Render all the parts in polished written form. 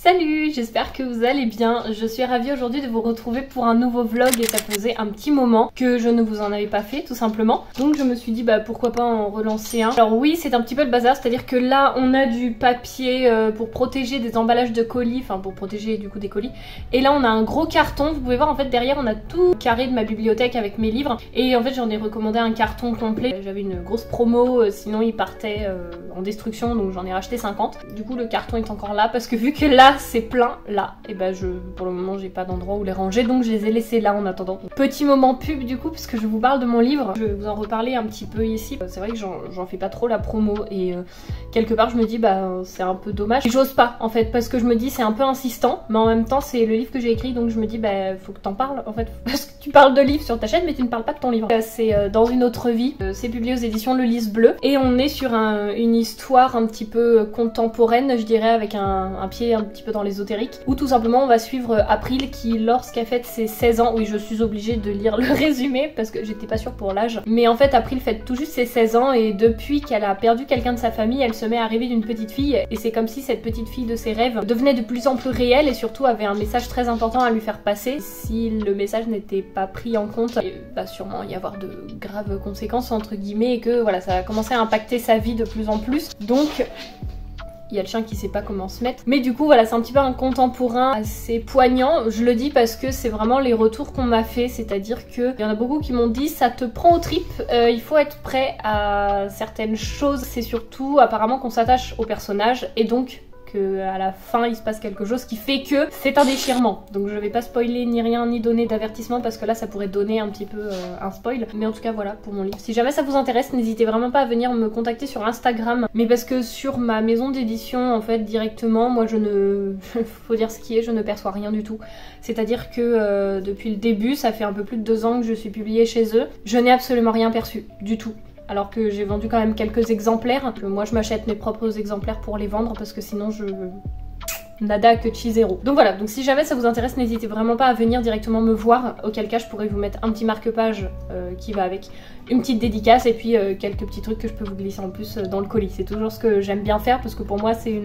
Salut, j'espère que vous allez bien. Je suis ravie aujourd'hui de vous retrouver pour un nouveau vlog et ça faisait un petit moment que je ne vous en avais pas fait tout simplement. Donc je me suis dit pourquoi pas en relancer un. Alors oui, c'est un petit peu le bazar, c'est-à-dire que là on a du papier pour protéger des emballages de colis, enfin pour protéger du coup des colis. Et là on a un gros carton, vous pouvez voir en fait derrière on a tout carré de ma bibliothèque avec mes livres. Et en fait j'en ai recommandé un carton complet. J'avais une grosse promo, sinon il partait en destruction, donc j'en ai racheté 50. Du coup le carton est encore là parce que vu que là c'est plein, là, et pour le moment j'ai pas d'endroit où les ranger, donc je les ai laissés là en attendant. Petit moment pub du coup, parce que je vous parle de mon livre, je vais vous en reparler un petit peu ici. C'est vrai que j'en fais pas trop la promo et quelque part je me dis c'est un peu dommage. J'ose pas en fait, parce que je me dis c'est un peu insistant, mais en même temps c'est le livre que j'ai écrit, donc je me dis faut que t'en parles en fait, parce que tu parles de livres sur ta chaîne mais tu ne parles pas de ton livre. C'est Dans une autre vie, c'est publié aux éditions Le Lys Bleu et on est sur une histoire un petit peu contemporaine, je dirais, avec un pied un petit peu dans l'ésotérique, où tout simplement on va suivre April qui, lorsqu'elle fête ses 16 ans, oui je suis obligée de lire le résumé parce que j'étais pas sûre pour l'âge, mais en fait April fête tout juste ses 16 ans et depuis qu'elle a perdu quelqu'un de sa famille, elle se met à rêver d'une petite fille et c'est comme si cette petite fille de ses rêves devenait de plus en plus réelle et surtout avait un message très important à lui faire passer. Si le message n'était pas pris en compte, il va sûrement y avoir de graves conséquences entre guillemets et que voilà, ça va commencer à impacter sa vie de plus en plus. Donc il y a le chien qui sait pas comment se mettre. Mais du coup voilà, c'est un petit peu un contemporain assez poignant. Je le dis parce que c'est vraiment les retours qu'on m'a fait. C'est-à-dire qu'il y en a beaucoup qui m'ont dit ça te prend aux tripes, il faut être prêt à certaines choses. C'est surtout apparemment qu'on s'attache au personnage et donc à la fin il se passe quelque chose qui fait que c'est un déchirement. Donc je vais pas spoiler ni rien ni donner d'avertissement parce que là ça pourrait donner un petit peu un spoil. Mais en tout cas voilà pour mon livre. Si jamais ça vous intéresse, n'hésitez vraiment pas à venir me contacter sur Instagram. Mais parce que sur ma maison d'édition en fait directement, moi je ne... faut dire ce qui est, je ne perçois rien du tout. C'est-à-dire que depuis le début, ça fait un peu plus de 2 ans que je suis publiée chez eux, je n'ai absolument rien perçu du tout. Alors que j'ai vendu quand même quelques exemplaires. Moi je m'achète mes propres exemplaires pour les vendre parce que sinon je... nada que chi zéro. Donc voilà, donc si jamais ça vous intéresse, n'hésitez vraiment pas à venir directement me voir, auquel cas je pourrais vous mettre un petit marque-page qui va avec, une petite dédicace et puis quelques petits trucs que je peux vous glisser en plus dans le colis. C'est toujours ce que j'aime bien faire parce que pour moi c'est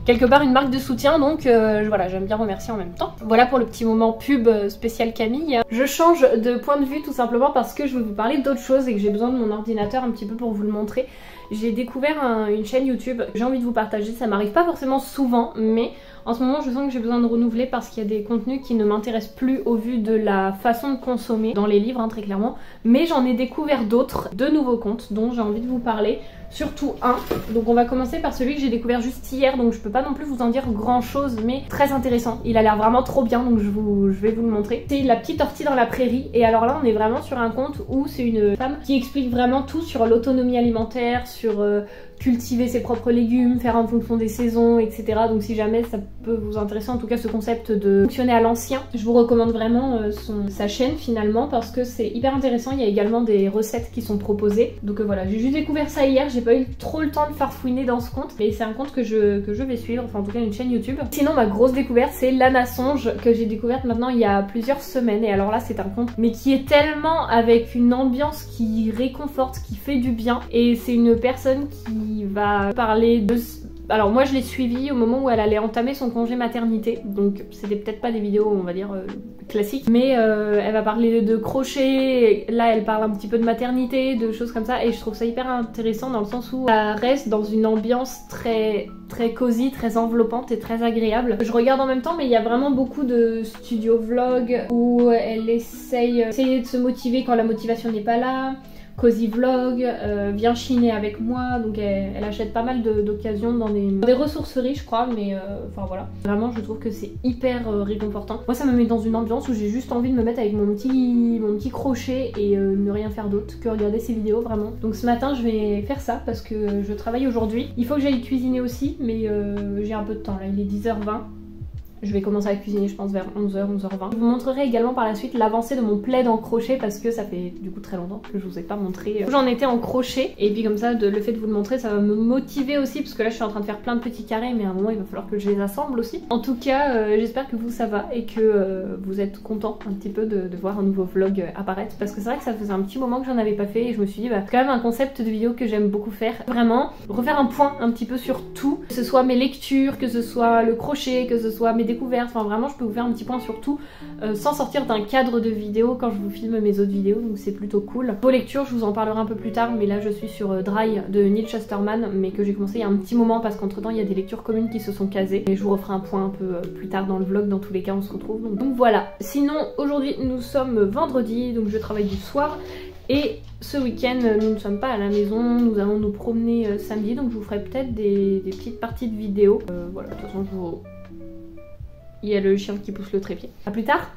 quelque part une marque de soutien, donc voilà, j'aime bien remercier en même temps. Voilà pour le petit moment pub spécial Camille. Je change de point de vue tout simplement parce que je vais vous parler d'autre chose et que j'ai besoin de mon ordinateur un petit peu pour vous le montrer. J'ai découvert une chaîne YouTube, j'ai envie de vous partager, ça m'arrive pas forcément souvent, mais en ce moment je sens que j'ai besoin de renouveler parce qu'il y a des contenus qui ne m'intéressent plus au vu de la façon de consommer dans les livres très clairement, mais j'en ai découvert d'autres, de nouveaux comptes dont j'ai envie de vous parler. Surtout un, donc on va commencer par celui que j'ai découvert juste hier, donc je peux pas non plus vous en dire grand chose, mais très intéressant, il a l'air vraiment trop bien, donc je vais vous le montrer. C'est La Petite Ortie dans la Prairie, et alors là on est vraiment sur un compte où c'est une femme qui explique vraiment tout sur l'autonomie alimentaire, sur cultiver ses propres légumes, faire en fonction des saisons, etc. Donc si jamais ça peut vous intéresser, en tout cas ce concept de fonctionner à l'ancien, je vous recommande vraiment sa chaîne finalement parce que c'est hyper intéressant. Il y a également des recettes qui sont proposées. Donc voilà, j'ai juste découvert ça hier, j'ai pas eu trop le temps de farfouiner dans ce compte, mais c'est un compte que je vais suivre, enfin en tout cas une chaîne YouTube. Sinon ma grosse découverte c'est Lana Songe que j'ai découverte maintenant il y a plusieurs semaines, et alors là c'est un compte mais qui est tellement avec une ambiance qui réconforte, qui fait du bien, et c'est une personne qui va parler de... Alors moi je l'ai suivie au moment où elle allait entamer son congé maternité, donc c'était peut-être pas des vidéos on va dire classiques, mais elle va parler de crochet, là elle parle un petit peu de maternité, de choses comme ça, et je trouve ça hyper intéressant dans le sens où ça reste dans une ambiance très cosy, très enveloppante et très agréable. Je regarde en même temps, mais il y a vraiment beaucoup de studio vlog où elle essaye de se motiver quand la motivation n'est pas là. Cozy vlog, viens chiner avec moi, donc elle achète pas mal d'occasions dans des ressourceries je crois, mais enfin voilà. Vraiment je trouve que c'est hyper réconfortant. Moi ça me met dans une ambiance où j'ai juste envie de me mettre avec mon petit crochet et ne rien faire d'autre que regarder ces vidéos vraiment. Donc ce matin je vais faire ça parce que je travaille aujourd'hui. Il faut que j'aille cuisiner aussi, mais j'ai un peu de temps là, il est 10h20. Je vais commencer à cuisiner je pense vers 11h, 11h20. Je vous montrerai également par la suite l'avancée de mon plaid en crochet parce que ça fait du coup très longtemps que je vous ai pas montré. J'en étais en crochet et puis comme ça le fait de vous le montrer ça va me motiver aussi parce que là je suis en train de faire plein de petits carrés mais à un moment il va falloir que je les assemble aussi. En tout cas j'espère que vous ça va et que vous êtes contents un petit peu de voir un nouveau vlog apparaître parce que c'est vrai que ça faisait un petit moment que j'en avais pas fait et je me suis dit c'est quand même un concept de vidéo que j'aime beaucoup faire. Vraiment refaire un point un petit peu sur tout, que ce soit mes lectures, que ce soit le crochet, que ce soit mes découvertes, enfin vraiment je peux vous faire un petit point sur tout sans sortir d'un cadre de vidéo quand je vous filme mes autres vidéos, donc c'est plutôt cool. Vos lectures je vous en parlerai un peu plus tard mais là je suis sur Dry de Neil Shusterman mais que j'ai commencé il y a un petit moment parce qu'entre temps il y a des lectures communes qui se sont casées et je vous referai un point un peu plus tard dans le vlog. Dans tous les cas on se retrouve donc voilà. Sinon aujourd'hui nous sommes vendredi donc je travaille du soir et ce week-end nous ne sommes pas à la maison, nous allons nous promener samedi donc je vous ferai peut-être des petites parties de vidéos. Voilà, de toute façon je vous... Il y a le chien qui pousse le trépied. A plus tard.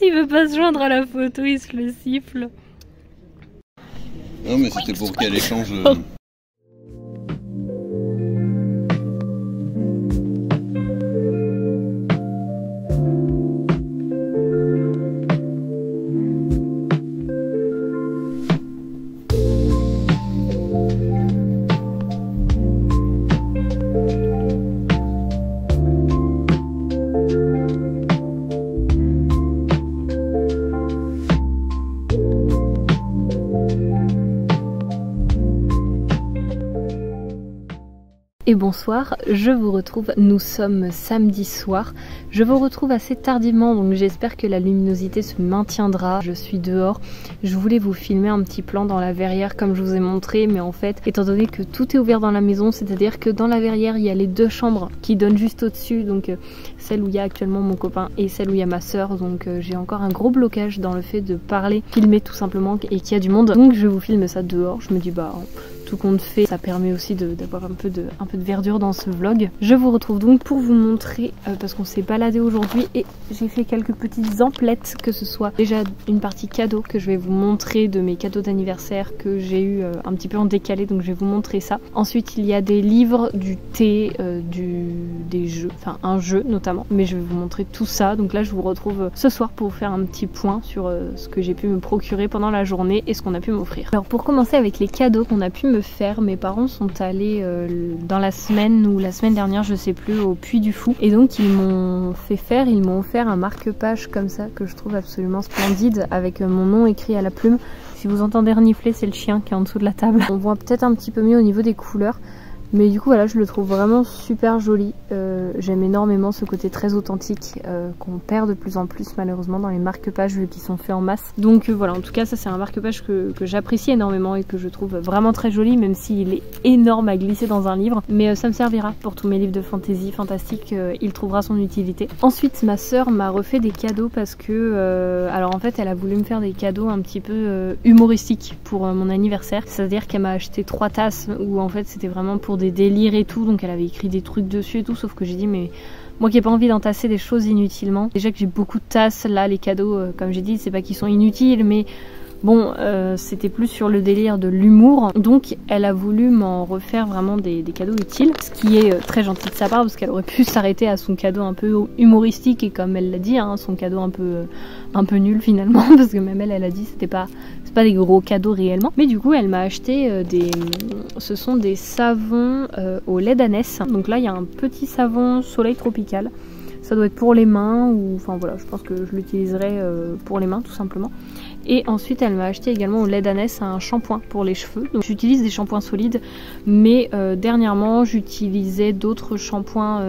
Il veut pas se joindre à la photo, il se le siffle. Non mais c'était pour qu'elle échange... Et bonsoir, je vous retrouve, nous sommes samedi soir, je vous retrouve assez tardivement donc j'espère que la luminosité se maintiendra, je suis dehors, je voulais vous filmer un petit plan dans la verrière comme je vous ai montré mais en fait étant donné que tout est ouvert dans la maison, c'est à dire que dans la verrière il y a les deux chambres qui donnent juste au dessus, donc celle où il y a actuellement mon copain et celle où il y a ma soeur, donc j'ai encore un gros blocage dans le fait de parler, filmer tout simplement et qu'il y a du monde, donc je vous filme ça dehors, je me dis bah tout compte fait, ça permet aussi d'avoir un peu de verdure dans ce vlog. Je vous retrouve donc pour vous montrer, parce qu'on s'est baladé aujourd'hui et j'ai fait quelques petites emplettes, que ce soit déjà une partie cadeau que je vais vous montrer de mes cadeaux d'anniversaire que j'ai eu un petit peu en décalé, donc je vais vous montrer ça. Ensuite il y a des livres, du thé, des jeux, enfin un jeu notamment, mais je vais vous montrer tout ça. Donc là je vous retrouve ce soir pour vous faire un petit point sur ce que j'ai pu me procurer pendant la journée et ce qu'on a pu m'offrir. Alors pour commencer avec les cadeaux qu'on a pu me faire, mes parents sont allés dans la semaine ou la semaine dernière je sais plus au Puy du Fou et donc ils m'ont offert un marque-page comme ça que je trouve absolument splendide avec mon nom écrit à la plume. Si vous entendez renifler, c'est le chien qui est en dessous de la table. On voit peut-être un petit peu mieux au niveau des couleurs. Mais du coup voilà, je le trouve vraiment super joli. J'aime énormément ce côté très authentique qu'on perd de plus en plus malheureusement dans les marque-pages qui sont faits en masse. Donc voilà, en tout cas ça c'est un marque-page que j'apprécie énormément et que je trouve vraiment très joli, même s'il est énorme à glisser dans un livre. Mais ça me servira pour tous mes livres de fantasy, fantastique, il trouvera son utilité. Ensuite ma sœur m'a refait des cadeaux parce que, alors en fait elle a voulu me faire des cadeaux un petit peu humoristiques pour mon anniversaire. C'est-à-dire qu'elle m'a acheté 3 tasses où en fait c'était vraiment pour des délires et tout, donc elle avait écrit des trucs dessus et tout, sauf que j'ai dit mais moi qui n'ai pas envie d'entasser des choses inutilement, déjà que j'ai beaucoup de tasses, là les cadeaux comme j'ai dit c'est pas qu'ils sont inutiles mais bon c'était plus sur le délire de l'humour, donc elle a voulu m'en refaire vraiment des cadeaux utiles, ce qui est très gentil de sa part parce qu'elle aurait pu s'arrêter à son cadeau un peu humoristique et comme elle l'a dit hein, son cadeau un peu nul finalement parce que même elle a dit c'était pas des gros cadeaux réellement, mais du coup elle m'a acheté ce sont des savons au lait d'ânesse. Donc là il y a un petit savon soleil tropical, ça doit être pour les mains ou enfin voilà, je pense que je l'utiliserai pour les mains tout simplement. Et ensuite elle m'a acheté également au lait d'ânesse un shampoing pour les cheveux. Donc j'utilise des shampoings solides, mais dernièrement j'utilisais d'autres shampoings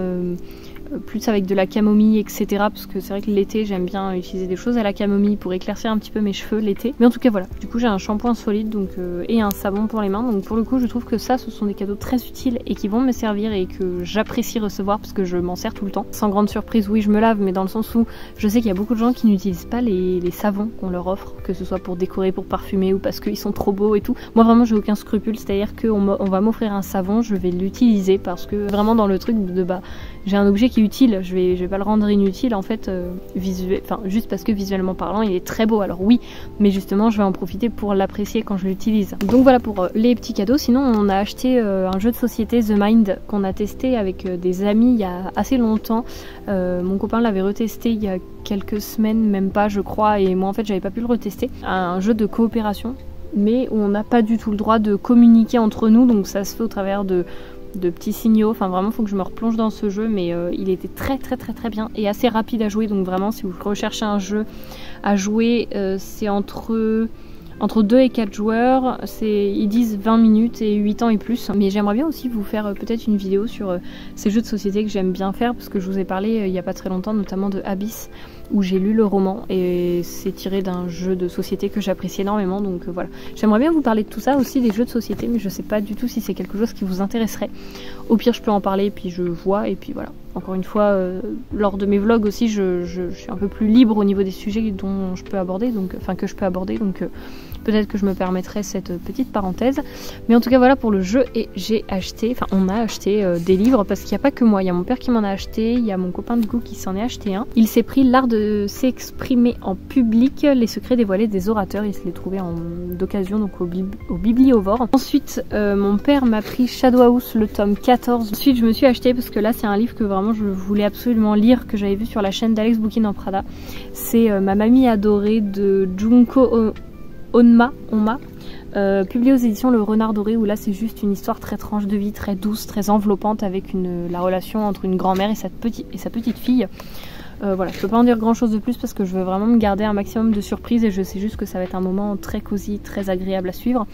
plus avec de la camomille etc, parce que c'est vrai que l'été j'aime bien utiliser des choses à la camomille pour éclaircir un petit peu mes cheveux l'été. Mais en tout cas voilà, du coup j'ai un shampoing solide donc, et un savon pour les mains, donc pour le coup je trouve que ça ce sont des cadeaux très utiles et qui vont me servir et que j'apprécie recevoir parce que je m'en sers tout le temps. Sans grande surprise, oui je me lave, mais dans le sens où je sais qu'il y a beaucoup de gens qui n'utilisent pas les savons qu'on leur offre, que ce soit pour décorer, pour parfumer ou parce qu'ils sont trop beaux et tout. Moi vraiment j'ai aucun scrupule, c'est à dire qu'on va m'offrir un savon, je vais l'utiliser parce que vraiment dans le truc de bah j'ai un objet qui est utile, je vais pas le rendre inutile en fait, juste parce que visuellement parlant il est très beau, alors oui, mais justement je vais en profiter pour l'apprécier quand je l'utilise. Donc voilà pour les petits cadeaux. Sinon on a acheté un jeu de société The Mind qu'on a testé avec des amis il y a assez longtemps. Mon copain l'avait retesté il y a quelques semaines, même pas je crois, et moi en fait j'avais pas pu le retester. Un jeu de coopération mais où on n'a pas du tout le droit de communiquer entre nous, donc ça se fait au travers de petits signaux, enfin vraiment faut que je me replonge dans ce jeu, mais il était très bien et assez rapide à jouer, donc vraiment si vous recherchez un jeu à jouer, c'est entre 2 et 4 joueurs, ils disent 20 minutes et 8 ans et plus, mais j'aimerais bien aussi vous faire peut-être une vidéo sur ces jeux de société que j'aime bien faire, parce que je vous ai parlé il y a pas très longtemps notamment de Abyss, où j'ai lu le roman et c'est tiré d'un jeu de société que j'apprécie énormément, donc voilà. J'aimerais bien vous parler de tout ça aussi, des jeux de société, mais je sais pas du tout si c'est quelque chose qui vous intéresserait. Au pire je peux en parler et puis je vois, et puis voilà. Encore une fois, lors de mes vlogs aussi, je suis un peu plus libre au niveau des sujets dont je peux aborder, donc peut-être que je me permettrai cette petite parenthèse. Mais en tout cas voilà pour le jeu, et on a acheté des livres, parce qu'il n'y a pas que moi, il y a mon père qui m'en a acheté, il y a mon copain du coup qui s'en est acheté un. Il s'est pris L'art de s'exprimer en public, les secrets dévoilés des orateurs, il se l'est trouvé d'occasion donc au Bibliovore. Ensuite mon père m'a pris Shadow House le tome 14. Ensuite je me suis acheté, parce que là c'est un livre que vraiment je voulais absolument lire, que j'avais vu sur la chaîne d'Alex Bookin en Prada. C'est Ma mamie adorée de Junko Onma, publié aux éditions Le Renard Doré, où là c'est juste une histoire très tranche de vie, très douce, très enveloppante, avec la relation entre une grand-mère et sa petite fille. Voilà, je peux pas en dire grand chose de plus parce que je veux vraiment me garder un maximum de surprises, et je sais juste que ça va être un moment très cosy, très agréable à suivre.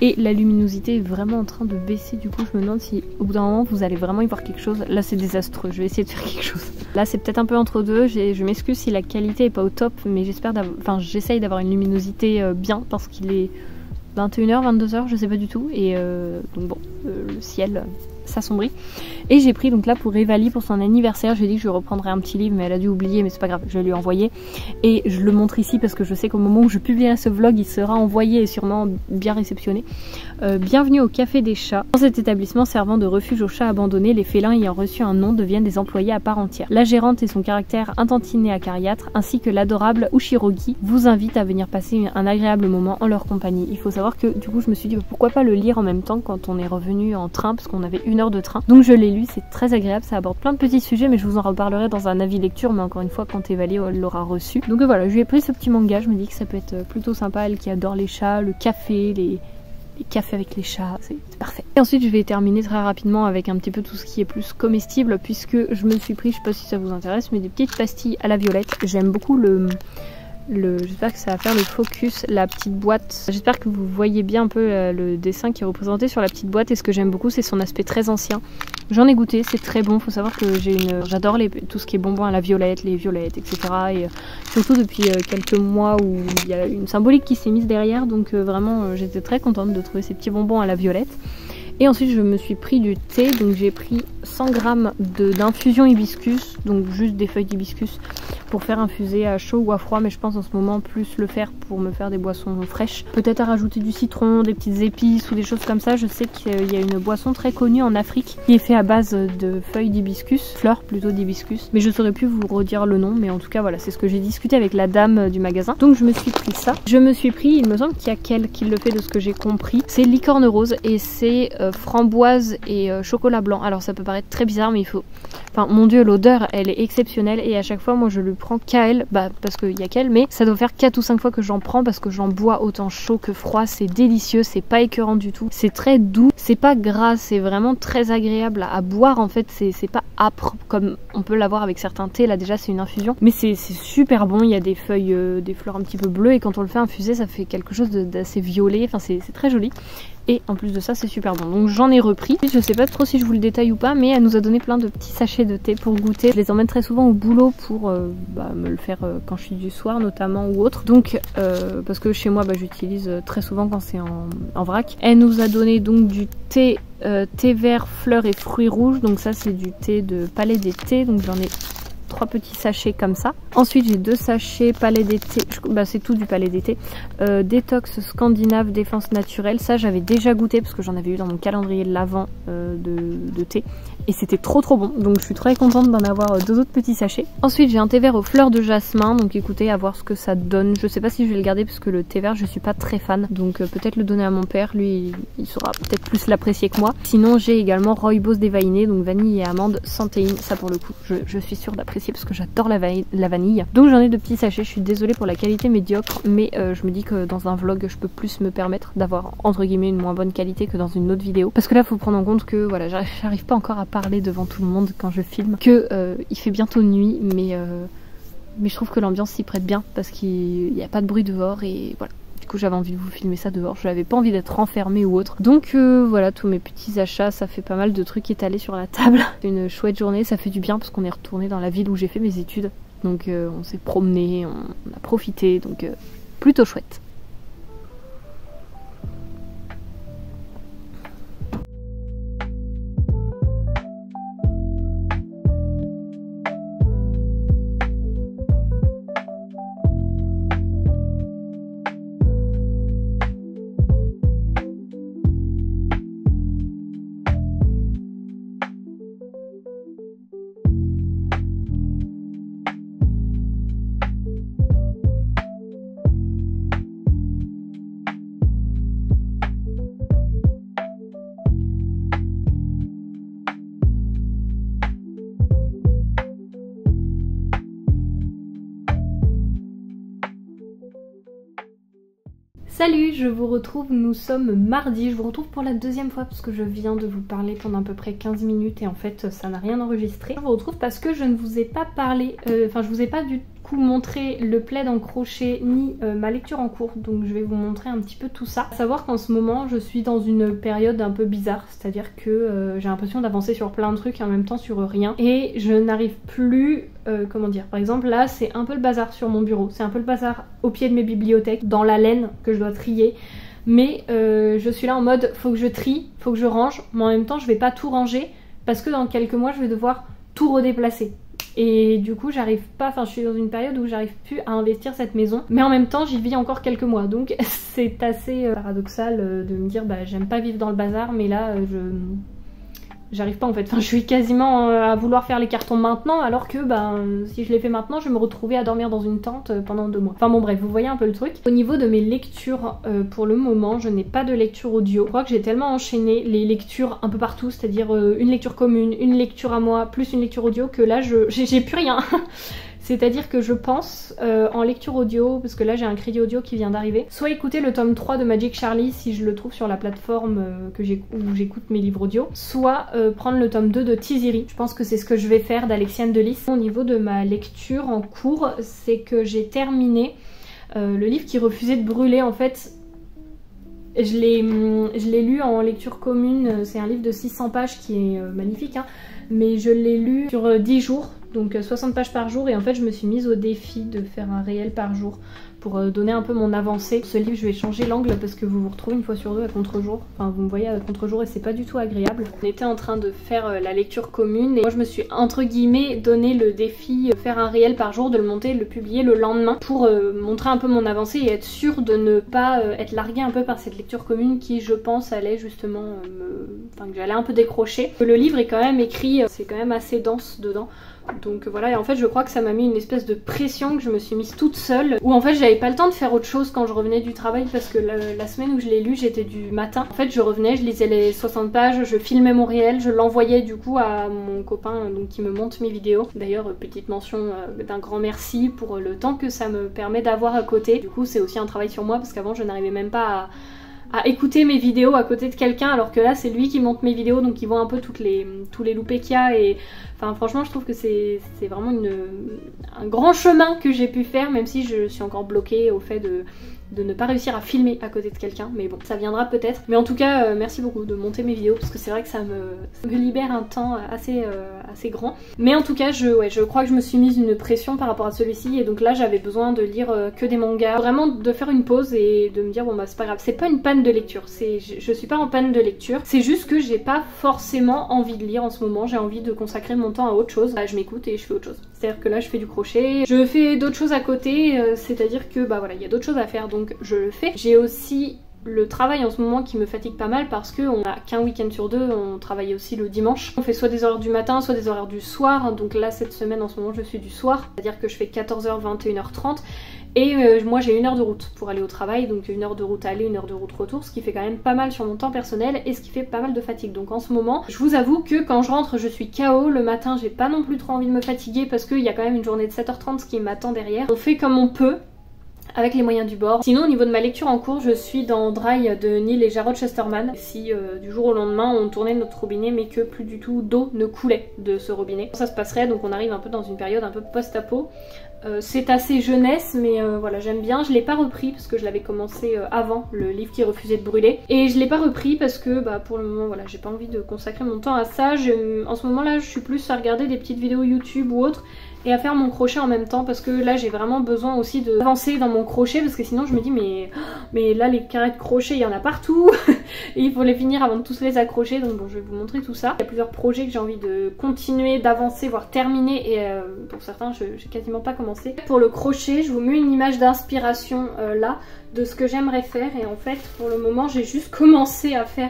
Et la luminosité est vraiment en train de baisser, du coup je me demande si au bout d'un moment vous allez vraiment y voir quelque chose. Là c'est désastreux, je vais essayer de faire quelque chose. Là c'est peut-être un peu entre deux, je m'excuse si la qualité est pas au top, mais j'essaye d'avoir une luminosité bien, parce qu'il est 21h, 22h, je sais pas du tout, et donc bon, le ciel s'assombrit. Et j'ai pris donc là pour Evali pour son anniversaire, j'ai dit que je reprendrais un petit livre, mais elle a dû oublier, mais c'est pas grave, je vais lui envoyer. Et je le montre ici parce que je sais qu'au moment où je publierai ce vlog, il sera envoyé et sûrement bien réceptionné. Bienvenue au Café des Chats. Dans cet établissement servant de refuge aux chats abandonnés, les félins ayant reçu un nom deviennent des employés à part entière. La gérante et son caractère intantiné acariâtre, ainsi que l'adorable Ushirogi, vous invitent à venir passer un agréable moment en leur compagnie. Il faut savoir que du coup je me suis dit pourquoi pas le lire en même temps quand on est revenu en train, parce qu'on avait 1 heure de train. Donc je l'ai lu, c'est très agréable, ça aborde plein de petits sujets, mais je vous en reparlerai dans un avis lecture, mais encore une fois quand Evali l'aura reçu. Donc voilà, je lui ai pris ce petit manga, je me dis que ça peut être plutôt sympa, elle qui adore les chats, le café, les cafés avec les chats, c'est parfait. Et ensuite je vais terminer très rapidement avec un petit peu tout ce qui est plus comestible, puisque je me suis pris, je sais pas si ça vous intéresse, mais des petites pastilles à la violette. J'aime beaucoup j'espère que ça va faire le focus, la petite boîte. J'espère que vous voyez bien un peu le dessin qui est représenté sur la petite boîte. Et ce que j'aime beaucoup, c'est son aspect très ancien. J'en ai goûté, c'est très bon. Faut savoir que j'adore tout ce qui est bonbons à la violette, les violettes, etc. Et surtout depuis quelques mois où il y a une symbolique qui s'est mise derrière. Donc vraiment, j'étais très contente de trouver ces petits bonbons à la violette. Et ensuite je me suis pris du thé, donc j'ai pris 100 g d'infusion hibiscus, donc juste des feuilles d'hibiscus pour faire infuser à chaud ou à froid, mais je pense en ce moment plus le faire pour me faire des boissons fraîches. Peut-être à rajouter du citron, des petites épices ou des choses comme ça. Je sais qu'il y a une boisson très connue en Afrique qui est faite à base de feuilles d'hibiscus, fleurs plutôt d'hibiscus, mais je saurais plus vous redire le nom, mais en tout cas voilà, c'est ce que j'ai discuté avec la dame du magasin. Donc je me suis pris ça. Je me suis pris, il me semble qu'il y a qu'elle qui le fait de ce que j'ai compris, c'est licorne rose et c'est framboise et chocolat blanc. Alors ça peut paraître très bizarre, mais il faut... Enfin mon dieu, l'odeur elle est exceptionnelle et à chaque fois moi je le prends qu'à elle, parce qu'il y a qu'elle, mais ça doit faire 4 ou 5 fois que j'en prends parce que j'en bois autant chaud que froid. C'est délicieux, c'est pas écœurant du tout, c'est très doux, c'est pas gras, c'est vraiment très agréable à boire en fait, c'est pas âpre comme on peut l'avoir avec certains thés. Là déjà c'est une infusion, mais c'est super bon. Il y a des feuilles, des fleurs un petit peu bleues et quand on le fait infuser ça fait quelque chose d'assez violet, enfin c'est très joli. Et en plus de ça c'est super bon, donc j'en ai repris. Je sais pas trop si je vous le détaille ou pas, mais elle nous a donné plein de petits sachets de thé pour goûter. Je les emmène très souvent au boulot pour me le faire quand je suis du soir notamment ou autre, donc parce que chez moi j'utilise très souvent quand c'est en vrac. Elle nous a donné donc du thé thé vert, fleurs et fruits rouges, donc ça c'est du thé de Palais des Thés, donc j'en ai 3 petits sachets comme ça. Ensuite j'ai 2 sachets Palais d'été, c'est tout du Palais d'été, détox scandinave défense naturelle. Ça j'avais déjà goûté parce que j'en avais eu dans mon calendrier de l'avent de thé et c'était trop bon, donc je suis très contente d'en avoir 2 autres petits sachets. Ensuite j'ai un thé vert aux fleurs de jasmin, donc écoutez, à voir ce que ça donne. Je sais pas si je vais le garder parce que le thé vert je suis pas très fan, donc peut-être le donner à mon père, lui il saura peut-être plus l'apprécier que moi. Sinon j'ai également rooibos dévainé, donc vanille et amande sans théine. Ça pour le coup je suis sûre d'apprécier parce que j'adore la vanille. Donc j'en ai 2 petits sachets. Je suis désolée pour la qualité médiocre, mais je me dis que dans un vlog je peux plus me permettre d'avoir entre guillemets une moins bonne qualité que dans une autre vidéo, parce que là faut prendre en compte que voilà, j'arrive pas encore à parler devant tout le monde quand je filme, que il fait bientôt nuit, mais je trouve que l'ambiance s'y prête bien parce qu'il n'y a pas de bruit dehors et voilà. Du coup j'avais envie de vous filmer ça dehors, je n'avais pas envie d'être enfermée ou autre. Donc voilà, tous mes petits achats, ça fait pas mal de trucs étalés sur la table. C'est une chouette journée, ça fait du bien parce qu'on est retourné dans la ville où j'ai fait mes études. Donc on s'est promené, on a profité, donc plutôt chouette. Salut, je vous retrouve, nous sommes mardi, je vous retrouve pour la 2e fois parce que je viens de vous parler pendant à peu près 15 minutes et en fait ça n'a rien enregistré. Je vous retrouve parce que je ne vous ai pas parlé, je vous ai pas du coup montré le plaid en crochet ni ma lecture en cours, donc je vais vous montrer un petit peu tout ça. À savoir qu'en ce moment je suis dans une période un peu bizarre, c'est-à-dire que j'ai l'impression d'avancer sur plein de trucs et en même temps sur rien et je n'arrive plus... comment dire, par exemple là c'est un peu le bazar sur mon bureau, c'est un peu le bazar au pied de mes bibliothèques, dans la laine que je dois trier, mais je suis là en mode faut que je trie, faut que je range, mais en même temps je vais pas tout ranger parce que dans quelques mois je vais devoir tout redéplacer et du coup j'arrive pas, enfin je suis dans une période où j'arrive plus à investir cette maison, mais en même temps j'y vis encore quelques mois, donc c'est assez paradoxal de me dire bah j'aime pas vivre dans le bazar, mais là j'arrive pas en fait, enfin, je suis quasiment à vouloir faire les cartons maintenant alors que si je les fais maintenant je vais me retrouver à dormir dans une tente pendant 2 mois. Enfin bon bref, vous voyez un peu le truc. Au niveau de mes lectures, pour le moment je n'ai pas de lecture audio. Je crois que j'ai tellement enchaîné les lectures un peu partout, c'est-à-dire une lecture commune, une lecture à moi, plus une lecture audio, que là j'ai plus rien. C'est-à-dire que je pense en lecture audio, parce que là j'ai un crédit audio qui vient d'arriver, soit écouter le tome 3 de Magic Charlie si je le trouve sur la plateforme où j'écoute mes livres audio, soit prendre le tome 2 de Tiziri. Je pense que c'est ce que je vais faire d'Alexiane de Lys. Au niveau de ma lecture en cours, c'est que j'ai terminé le livre qui refusait de brûler. En fait, je l'ai lu en lecture commune, c'est un livre de 600 pages qui est magnifique, hein, mais je l'ai lu sur 10 jours, donc 60 pages par jour, et en fait je me suis mise au défi de faire un réel par jour pour donner un peu mon avancée. Ce livre, je vais changer l'angle parce que vous vous retrouvez une fois sur deux à contre-jour, enfin vous me voyez à contre-jour et c'est pas du tout agréable. On était en train de faire la lecture commune et moi je me suis entre guillemets donné le défi faire un réel par jour, de le monter, de le publier le lendemain pour montrer un peu mon avancée et être sûre de ne pas être larguée un peu par cette lecture commune qui je pense allait justement que j'allais un peu décrocher. Le livre est quand même écrit, c'est quand même assez dense dedans. Donc voilà, et en fait je crois que ça m'a mis une espèce de pression que je me suis mise toute seule, où en fait j'avais pas le temps de faire autre chose quand je revenais du travail, parce que la semaine où je l'ai lu j'étais du matin. En fait je revenais, je lisais les 60 pages, je filmais mon réel, je l'envoyais du coup à mon copain donc, qui me monte mes vidéos. D'ailleurs petite mention d'un grand merci pour le temps que ça me permet d'avoir à côté. Du coup c'est aussi un travail sur moi parce qu'avant je n'arrivais même pas à écouter mes vidéos à côté de quelqu'un, alors que là c'est lui qui monte mes vidéos, donc il voit un peu tous les loupés qu'il y a, et enfin franchement je trouve que c'est vraiment un grand chemin que j'ai pu faire, même si je suis encore bloquée au fait de ne pas réussir à filmer à côté de quelqu'un, mais bon ça viendra peut-être. Mais en tout cas merci beaucoup de monter mes vidéos parce que c'est vrai que ça me libère un temps assez grand. Mais en tout cas je crois que je me suis mise une pression par rapport à celui-ci, et donc là j'avais besoin de lire que des mangas, vraiment de faire une pause et de me dire bon bah c'est pas grave, c'est pas une panne de lecture, je suis pas en panne de lecture, c'est juste que j'ai pas forcément envie de lire en ce moment, j'ai envie de consacrer mon temps à autre chose. Là je m'écoute et je fais autre chose, c'est-à-dire que là je fais du crochet, je fais d'autres choses à côté, c'est-à-dire que bah voilà il y a d'autres choses à faire, donc je le fais. J'ai aussi le travail en ce moment qui me fatigue pas mal parce qu'on a qu'un week-end sur deux, on travaille aussi le dimanche. On fait soit des horaires du matin, soit des horaires du soir, donc là cette semaine en ce moment je suis du soir, c'est-à-dire que je fais 14h, 21h30. Et moi j'ai 1 heure de route pour aller au travail, donc 1 heure de route aller, 1 heure de route retour, ce qui fait quand même pas mal sur mon temps personnel et ce qui fait pas mal de fatigue. Donc en ce moment, je vous avoue que quand je rentre je suis KO, le matin j'ai pas non plus trop envie de me fatiguer parce qu'il y a quand même une journée de 7h30 qui m'attend derrière. On fait comme on peut, avec les moyens du bord. Sinon au niveau de ma lecture en cours, je suis dans Dry de Neil et Jarrod Chesterman. Si du jour au lendemain on tournait notre robinet mais que plus du tout d'eau ne coulait de ce robinet, ça se passerait, donc on arrive un peu dans une période un peu post-apo. C'est assez jeunesse mais voilà j'aime bien. Je l'ai pas repris parce que je l'avais commencé avant le livre qui refusait de brûler, et je l'ai pas repris parce que bah, pour le moment voilà j'ai pas envie de consacrer mon temps à ça. En ce moment là je suis plus à regarder des petites vidéos YouTube ou autres et à faire mon crochet en même temps, parce que là j'ai vraiment besoin aussi d'avancer dans mon crochet, parce que sinon je me dis mais là les carrés de crochet il y en a partout et il faut les finir avant de tous les accrocher, donc bon je vais vous montrer tout ça. Il y a plusieurs projets que j'ai envie de continuer, d'avancer, voire terminer, et pour certains j'ai quasiment pas commencé. Pour le crochet je vous mets une image d'inspiration là de ce que j'aimerais faire, et en fait pour le moment j'ai juste commencé à faire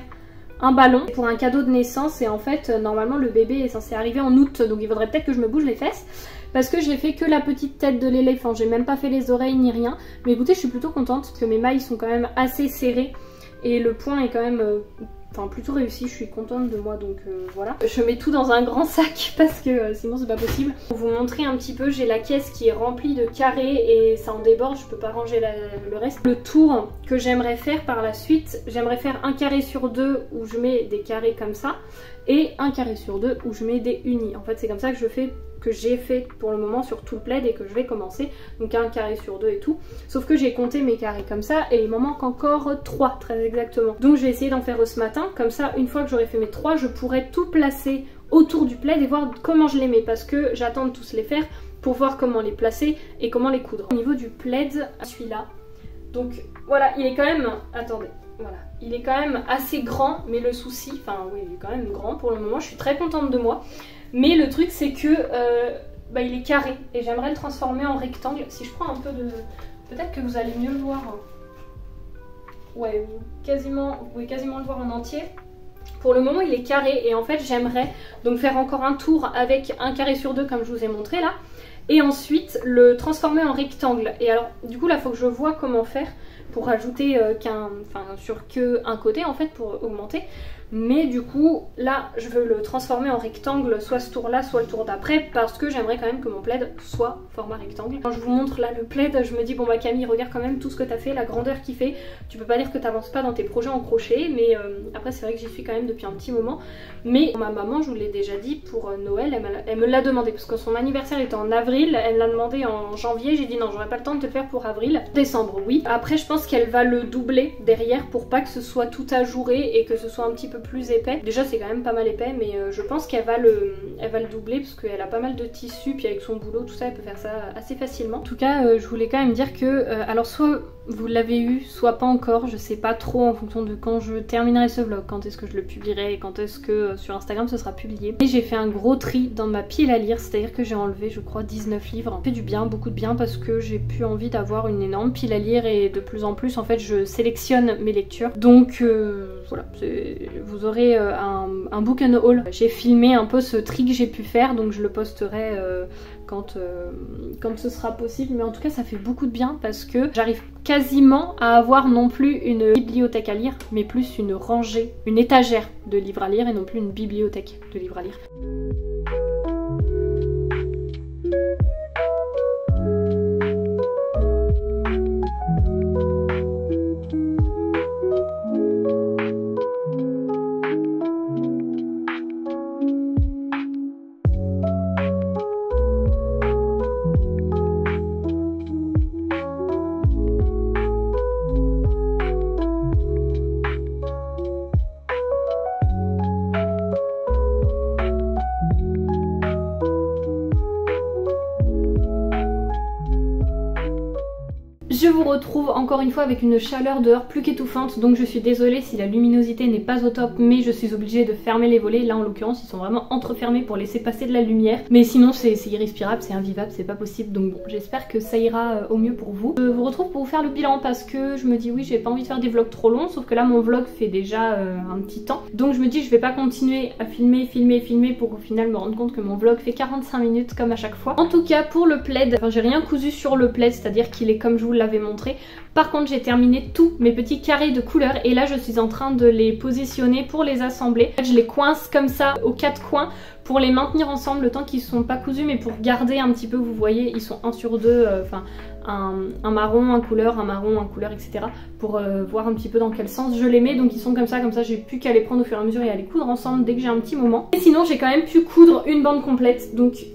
un ballon pour un cadeau de naissance, et en fait normalement le bébé est censé arriver en août, donc il faudrait peut-être que je me bouge les fesses parce que j'ai fait que la petite tête de l'éléphant, j'ai même pas fait les oreilles ni rien. Mais écoutez je suis plutôt contente parce que mes mailles sont quand même assez serrées et le point est quand même plutôt réussi, je suis contente de moi, donc voilà. Je mets tout dans un grand sac parce que sinon c'est pas possible. Pour vous montrer un petit peu, j'ai la caisse qui est remplie de carrés et ça en déborde, je peux pas ranger le reste. Le tour que j'aimerais faire par la suite, j'aimerais faire 1 carré sur 2 où je mets des carrés comme ça, et 1 carré sur 2 où je mets des unis. En fait c'est comme ça que j'ai fait pour le moment sur tout le plaid et que je vais commencer, donc 1 carré sur 2 et tout, sauf que j'ai compté mes carrés comme ça et il m'en manque encore 3 très exactement, donc je vais essayer d'en faire ce matin, comme ça une fois que j'aurai fait mes 3 je pourrai tout placer autour du plaid et voir comment je les mets, parce que j'attends de tous les faire pour voir comment les placer et comment les coudre. Au niveau du plaid, celui-là, donc voilà il est quand même, attendez, voilà, il est quand même assez grand, mais le souci, enfin oui il est quand même grand pour le moment, je suis très contente de moi. Mais le truc c'est que il est carré et j'aimerais le transformer en rectangle. Si je prends un peu de... peut-être que vous allez mieux le voir. Ouais, vous pouvez quasiment le voir en entier. Pour le moment il est carré et en fait j'aimerais donc faire encore un tour avec 1 carré sur 2 comme je vous ai montré là. Et ensuite le transformer en rectangle. Et alors du coup là il faut que je vois comment faire pour rajouter sur qu'un côté en fait pour augmenter. mais du coup là je veux le transformer en rectangle, soit ce tour là soit le tour d'après, parce que j'aimerais quand même que mon plaid soit format rectangle. Quand je vous montre là le plaid, je me dis bon bah Camille, regarde quand même tout ce que t'as fait, la grandeur qu'il fait, tu peux pas dire que t'avances pas dans tes projets en crochet, mais après c'est vrai que j'y suis quand même depuis un petit moment. Mais ma maman, je vous l'ai déjà dit, pour Noël elle me l'a demandé, parce que son anniversaire était en avril, elle l'a demandé en janvier, j'ai dit non, j'aurais pas le temps de te le faire pour avril. Décembre oui, après je pense qu'elle va le doubler derrière pour pas que ce soit tout ajouré et que ce soit un petit peu plus épais. Déjà c'est quand même pas mal épais, mais je pense qu'elle va le doubler parce qu'elle a pas mal de tissu, puis avec son boulot tout ça elle peut faire ça assez facilement. En tout cas je voulais quand même dire que alors soit vous l'avez eu, soit pas encore, je sais pas trop en fonction de quand je terminerai ce vlog, quand est-ce que je le publierai, quand est-ce que sur Instagram ce sera publié. Et j'ai fait un gros tri dans ma pile à lire, c'est à dire que j'ai enlevé je crois 19 livres. Ça fait du bien, beaucoup de bien, parce que j'ai plus envie d'avoir une énorme pile à lire et de plus en plus en fait je sélectionne mes lectures. Donc voilà, vous aurez un book and haul. J'ai filmé un peu ce tri que j'ai pu faire, donc je le posterai quand ce sera possible, mais en tout cas ça fait beaucoup de bien parce que j'arrive quasiment à avoir non plus une bibliothèque à lire, mais plus une rangée, une étagère de livres à lire et non plus une bibliothèque de livres à lire. Je vous retrouve encore une fois avec une chaleur dehors plus qu'étouffante, donc je suis désolée si la luminosité n'est pas au top, mais je suis obligée de fermer les volets. Là en l'occurrence ils sont vraiment entrefermés pour laisser passer de la lumière, mais sinon c'est irrespirable, c'est invivable, c'est pas possible, donc bon, j'espère que ça ira au mieux pour vous. Je vous retrouve pour vous faire le bilan parce que je me dis oui, j'ai pas envie de faire des vlogs trop longs, sauf que là mon vlog fait déjà un petit temps, donc je me dis je vais pas continuer à filmer pour au final me rendre compte que mon vlog fait 45 minutes comme à chaque fois. En tout cas pour le plaid, enfin j'ai rien cousu sur le plaid, c'est à dire qu'il est comme je vous l'avais montré. Par contre j'ai terminé tous mes petits carrés de couleurs et là je suis en train de les positionner pour les assembler. En fait, je les coince comme ça aux quatre coins pour les maintenir ensemble le temps qu'ils sont pas cousus, mais pour garder un petit peu, vous voyez ils sont un sur deux, enfin un marron, un couleur, un marron, un couleur, etc. pour voir un petit peu dans quel sens je les mets. Donc ils sont comme ça j'ai plus qu'à les prendre au fur et à mesure et à les coudre ensemble dès que j'ai un petit moment. Et sinon j'ai quand même pu coudre une bande complète, donc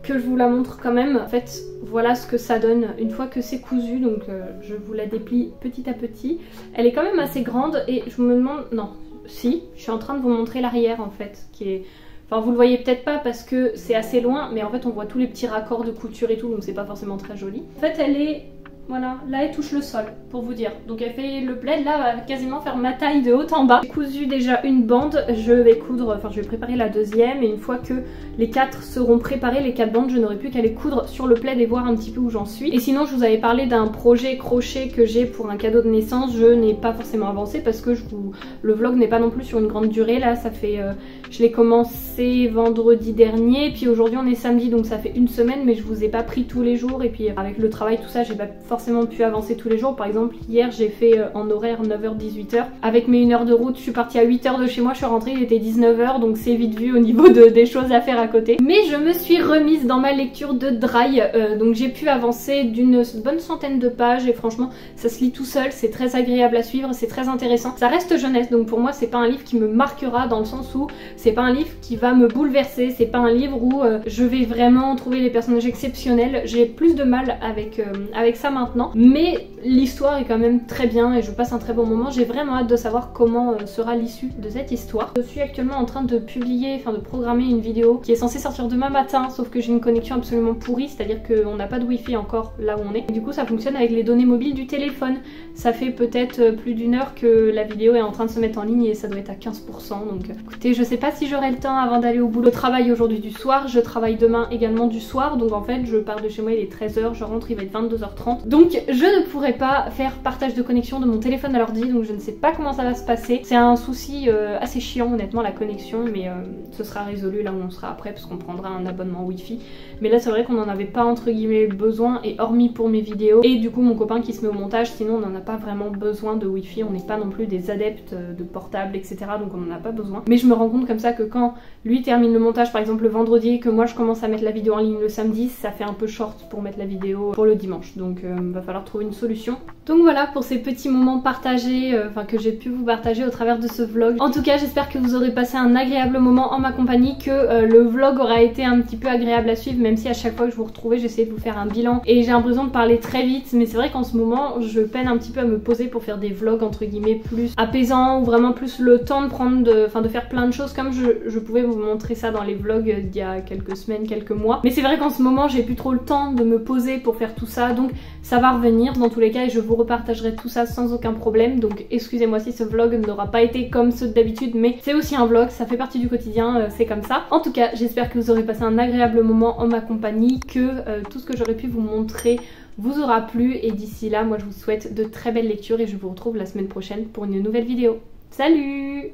que je vous la montre quand même. En fait voilà ce que ça donne une fois que c'est cousu, donc je vous la déplie petit à petit. Elle est quand même assez grande et je me demande, non si, je suis en train de vous montrer l'arrière en fait, qui est... Enfin vous le voyez peut-être pas parce que c'est assez loin, mais en fait on voit tous les petits raccords de couture et tout, donc c'est pas forcément très joli. En fait elle est... Voilà, là elle touche le sol pour vous dire. Donc elle fait le plaid, là va quasiment faire ma taille de haut en bas. J'ai cousu déjà une bande, je vais coudre, enfin je vais préparer la deuxième, et une fois que les 4 seront préparées, les 4 bandes, je n'aurai plus qu'à les coudre sur le plaid et voir un petit peu où j'en suis. Et sinon je vous avais parlé d'un projet crochet que j'ai pour un cadeau de naissance. Je n'ai pas forcément avancé parce que le vlog n'est pas non plus sur une grande durée. Là ça fait, je l'ai commencé vendredi dernier, puis aujourd'hui on est samedi, donc ça fait une semaine, mais je vous ai pas pris tous les jours, et puis avec le travail tout ça j'ai pas forcément pu avancer tous les jours. Par exemple hier j'ai fait en horaire 9h-18h, avec mes 1 heure de route je suis partie à 8h de chez moi, je suis rentrée, il était 19h, donc c'est vite vu au niveau des choses à faire à côté. Mais je me suis remise dans ma lecture de Dry, donc j'ai pu avancer d'une bonne centaine de pages et franchement ça se lit tout seul, c'est très agréable à suivre, c'est très intéressant. Ça reste jeunesse, donc pour moi c'est pas un livre qui me marquera, dans le sens où c'est pas un livre qui va me bouleverser, c'est pas un livre où je vais vraiment trouver les personnages exceptionnels. J'ai plus de mal avec ça maintenant, mais l'histoire est quand même très bien et je passe un très bon moment. J'ai vraiment hâte de savoir comment sera l'issue de cette histoire. Je suis actuellement en train de publier, enfin de programmer une vidéo qui est censée sortir demain matin, sauf que j'ai une connexion absolument pourrie, c'est-à-dire qu'on n'a pas de wifi encore là où on est. Et du coup ça fonctionne avec les données mobiles du téléphone. Ça fait peut-être plus d'1 heure que la vidéo est en train de se mettre en ligne et ça doit être à 15%, donc écoutez, je sais pas si j'aurai le temps avant d'aller au boulot. Je travaille aujourd'hui du soir, je travaille demain également du soir, donc en fait je pars de chez moi, il est 13h, je rentre, il va être 22h30. Donc je ne pourrai pas faire partage de connexion de mon téléphone à l'ordi, donc je ne sais pas comment ça va se passer. C'est un souci assez chiant honnêtement la connexion, mais ce sera résolu là où on sera après parce qu'on prendra un abonnement wifi. Mais là c'est vrai qu'on n'en avait pas entre guillemets besoin, et hormis pour mes vidéos et du coup mon copain qui se met au montage, sinon on n'en a pas vraiment besoin de wifi, on n'est pas non plus des adeptes de portables etc, donc on n'en a pas besoin. Mais je me rends compte comme ça que quand lui termine le montage par exemple le vendredi et que moi je commence à mettre la vidéo en ligne le samedi, ça fait un peu short pour mettre la vidéo pour le dimanche, donc va falloir trouver une solution. Donc voilà pour ces petits moments partagés, que j'ai pu vous partager au travers de ce vlog. En tout cas j'espère que vous aurez passé un agréable moment en ma compagnie, que le vlog aura été un petit peu agréable à suivre, même si à chaque fois que je vous retrouvais j'essayais de vous faire un bilan et j'ai l'impression de parler très vite, mais c'est vrai qu'en ce moment je peine un petit peu à me poser pour faire des vlogs entre guillemets plus apaisants, ou vraiment plus le temps de prendre de faire plein de choses comme je pouvais vous montrer ça dans les vlogs d'il y a quelques semaines, quelques mois. Mais c'est vrai qu'en ce moment j'ai plus trop le temps de me poser pour faire tout ça, donc ça va revenir dans tous les cas et je vous repartagerai tout ça sans aucun problème. Donc excusez-moi si ce vlog n'aura pas été comme ceux d'habitude, mais c'est aussi un vlog, ça fait partie du quotidien, c'est comme ça. En tout cas j'espère que vous aurez passé un agréable moment en ma compagnie, que tout ce que j'aurais pu vous montrer vous aura plu, et d'ici là moi je vous souhaite de très belles lectures et je vous retrouve la semaine prochaine pour une nouvelle vidéo. Salut!